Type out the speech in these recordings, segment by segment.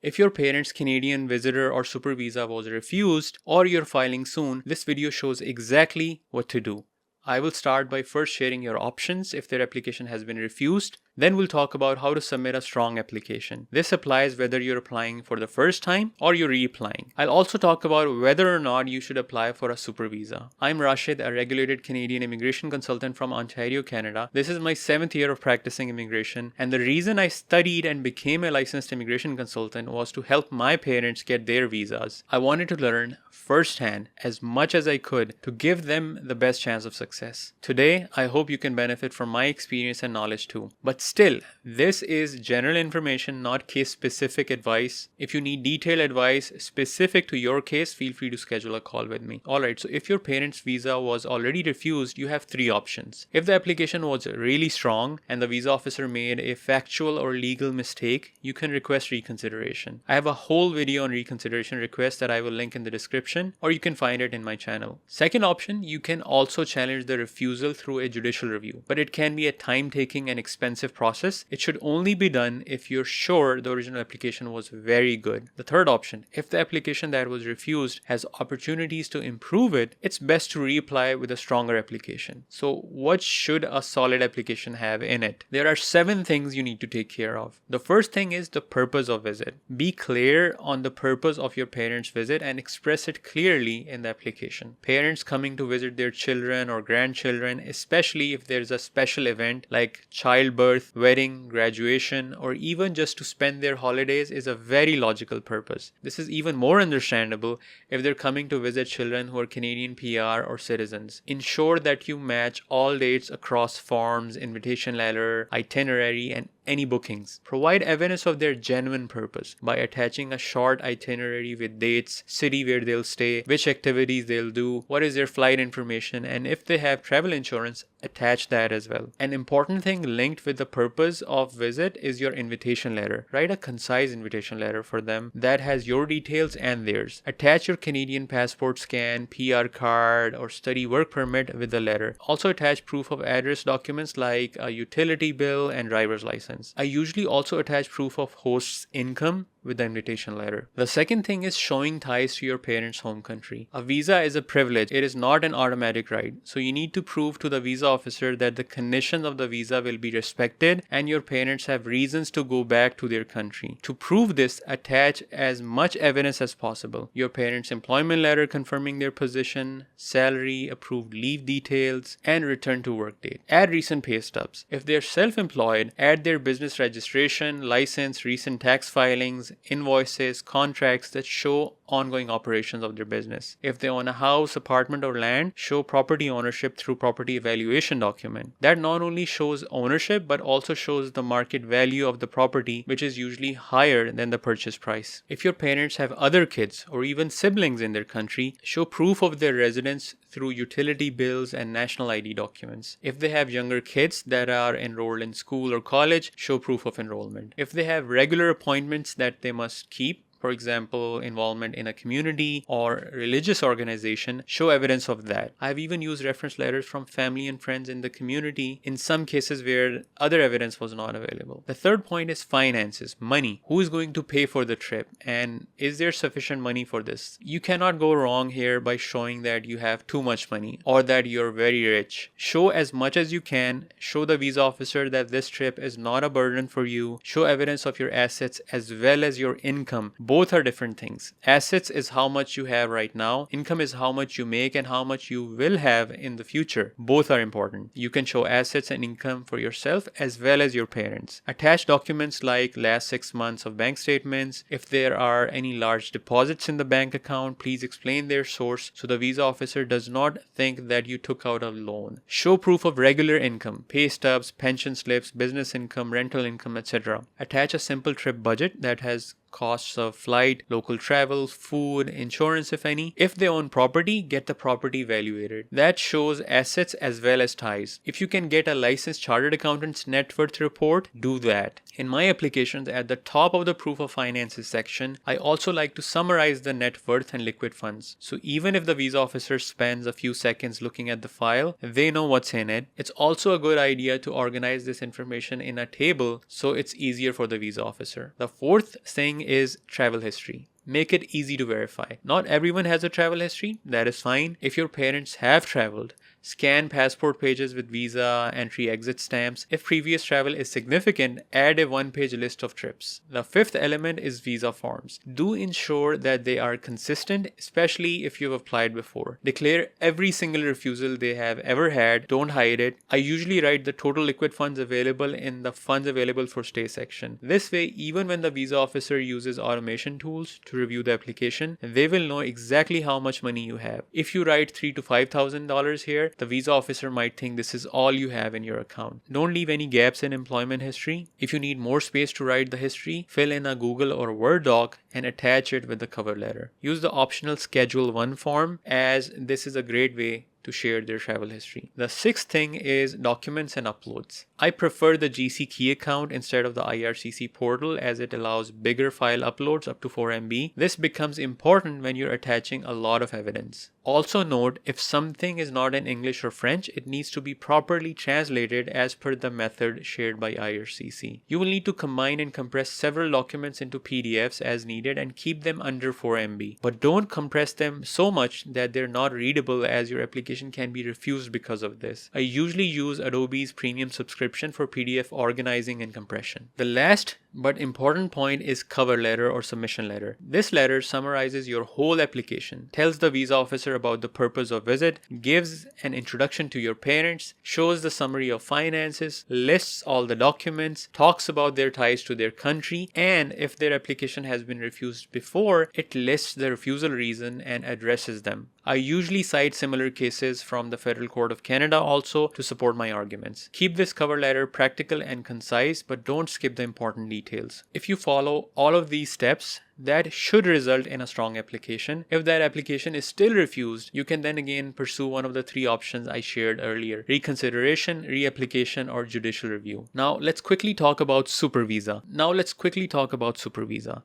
If your parent's Canadian visitor or super visa was refused or you're filing soon, this video shows exactly what to do. I will start by first sharing your options if their application has been refused. Then we'll talk about how to submit a strong application. This applies whether you're applying for the first time or you're reapplying. I'll also talk about whether or not you should apply for a super visa. I'm Rashid, a regulated Canadian immigration consultant from Ontario, Canada. This is my 7th year of practicing immigration, and the reason I studied and became a licensed immigration consultant was to help my parents get their visas. I wanted to learn firsthand as much as I could to give them the best chance of success. Today, I hope you can benefit from my experience and knowledge too. But still, this is general information, not case-specific advice. If you need detailed advice specific to your case, feel free to schedule a call with me. Alright, so if your parent's visa was already refused, you have 3 options. If the application was really strong and the visa officer made a factual or legal mistake, you can request reconsideration. I have a whole video on reconsideration requests that I will link in the description, or you can find it in my channel. Second option, you can also challenge the refusal through a judicial review, but it can be a time-taking and expensive process. It should only be done if you're sure the original application was very good. The third option, if the application that was refused has opportunities to improve it, it's best to reapply with a stronger application. So what should a solid application have in it? There are 7 things you need to take care of. The first thing is the purpose of visit. Be clear on the purpose of your parents' visit and express it clearly in the application. Parents coming to visit their children or grandchildren, especially if there's a special event like childbirth, wedding, graduation, or even just to spend their holidays, is a very logical purpose. This is even more understandable if they're coming to visit children who are Canadian PR or citizens. Ensure that you match all dates across forms, invitation letter, itinerary, and any bookings. Provide evidence of their genuine purpose by attaching a short itinerary with dates, city where they'll stay, which activities they'll do, what is their flight information, and if they have travel insurance, attach that as well. An important thing linked with the purpose of visit is your invitation letter. Write a concise invitation letter for them that has your details and theirs. Attach your Canadian passport scan, PR card, or study work permit with the letter. Also attach proof of address documents like a utility bill and driver's license. I usually also attach proof of host's income with the invitation letter. The second thing is showing ties to your parents' home country. A visa is a privilege. It is not an automatic right. So you need to prove to the visa officer that the conditions of the visa will be respected and your parents have reasons to go back to their country. To prove this, attach as much evidence as possible. Your parents' employment letter confirming their position, salary, approved leave details, and return to work date. Add recent pay stubs. If they're self-employed, add their business registration, license, recent tax filings, invoices, contracts that show ongoing operations of their business. If they own a house, apartment, or land, show property ownership through property evaluation document. That not only shows ownership but also shows the market value of the property, which is usually higher than the purchase price. If your parents have other kids or even siblings in their country, show proof of their residence through utility bills and national ID documents. If they have younger kids that are enrolled in school or college, show proof of enrollment. If they have regular appointments that they must keep, for example, involvement in a community or religious organization, show evidence of that. I've even used reference letters from family and friends in the community in some cases where other evidence was not available. The third point is finances, money. Who is going to pay for the trip and is there sufficient money for this? You cannot go wrong here by showing that you have too much money or that you're very rich. Show as much as you can. Show the visa officer that this trip is not a burden for you. Show evidence of your assets as well as your income. Both are different things. Assets is how much you have right now. Income is how much you make and how much you will have in the future. Both are important. You can show assets and income for yourself as well as your parents. Attach documents like last 6 months of bank statements. If there are any large deposits in the bank account, please explain their source so the visa officer does not think that you took out a loan. Show proof of regular income, pay stubs, pension slips, business income, rental income, etc. Attach a simple trip budget that has costs of flight, local travel, food, insurance if any. If they own property, get the property evaluated. That shows assets as well as ties. If you can get a licensed chartered accountant's net worth report, do that. In my applications, at the top of the proof of finances section, I also like to summarize the net worth and liquid funds. So even if the visa officer spends a few seconds looking at the file, they know what's in it. It's also a good idea to organize this information in a table so it's easier for the visa officer. The fourth thing is travel history. Make it easy to verify. Not everyone has a travel history, that is fine. If your parents have traveled, scan passport pages with visa, entry, exit stamps. If previous travel is significant, add a one-page list of trips. The fifth element is visa forms. Do ensure that they are consistent, especially if you've applied before. Declare every single refusal they have ever had. Don't hide it. I usually write the total liquid funds available in the funds available for stay section. This way, even when the visa officer uses automation tools to review the application, they will know exactly how much money you have. If you write $3,000 to $5,000 here, the visa officer might think this is all you have in your account. Don't leave any gaps in employment history. If you need more space to write the history, fill in a Google or Word doc and attach it with the cover letter. Use the optional Schedule 1 form, as this is a great way to share their travel history. The sixth thing is documents and uploads. I prefer the GC Key account instead of the IRCC portal, as it allows bigger file uploads up to 4 MB. This becomes important when you're attaching a lot of evidence. Also note, if something is not in English or French, it needs to be properly translated as per the method shared by IRCC. You will need to combine and compress several documents into PDFs as needed and keep them under 4 MB. But don't compress them so much that they're not readable, as your application can be refused because of this. I usually use Adobe's premium subscription for PDF organizing and compression. The last but important point is cover letter or submission letter. This letter summarizes your whole application, tells the visa officer about the purpose of visit, gives an introduction to your parents, shows the summary of finances, lists all the documents, talks about their ties to their country, and if their application has been refused before, it lists the refusal reason and addresses them. I usually cite similar cases from the Federal Court of Canada also to support my arguments. Keep this cover letter practical and concise, but don't skip the important details. If you follow all of these steps, that should result in a strong application. If that application is still refused, you can then again pursue one of the three options I shared earlier: reconsideration, reapplication, or judicial review. Now let's quickly talk about super visa.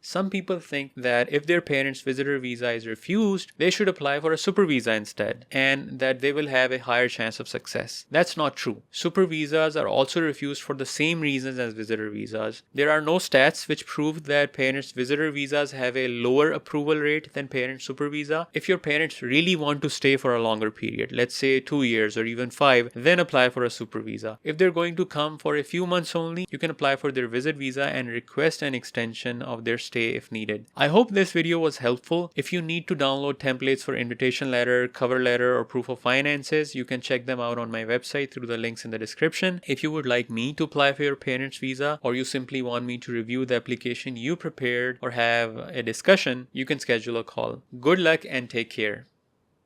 Some people think that if their parents' visitor visa is refused, they should apply for a super visa instead, and that they will have a higher chance of success. That's not true. Super visas are also refused for the same reasons as visitor visas. There are no stats which prove that parents' visitor visas have a lower approval rate than parents' super visa. If your parents really want to stay for a longer period, let's say 2 years or even 5, then apply for a super visa. If they're going to come for a few months only, you can apply for their visit visa and request an extension of their stay if needed. I hope this video was helpful. If you need to download templates for invitation letter, cover letter, or proof of finances, you can check them out on my website through the links in the description. If you would like me to apply for your parents' visa, or you simply want me to review the application you prepared or have a discussion, you can schedule a call. Good luck and take care.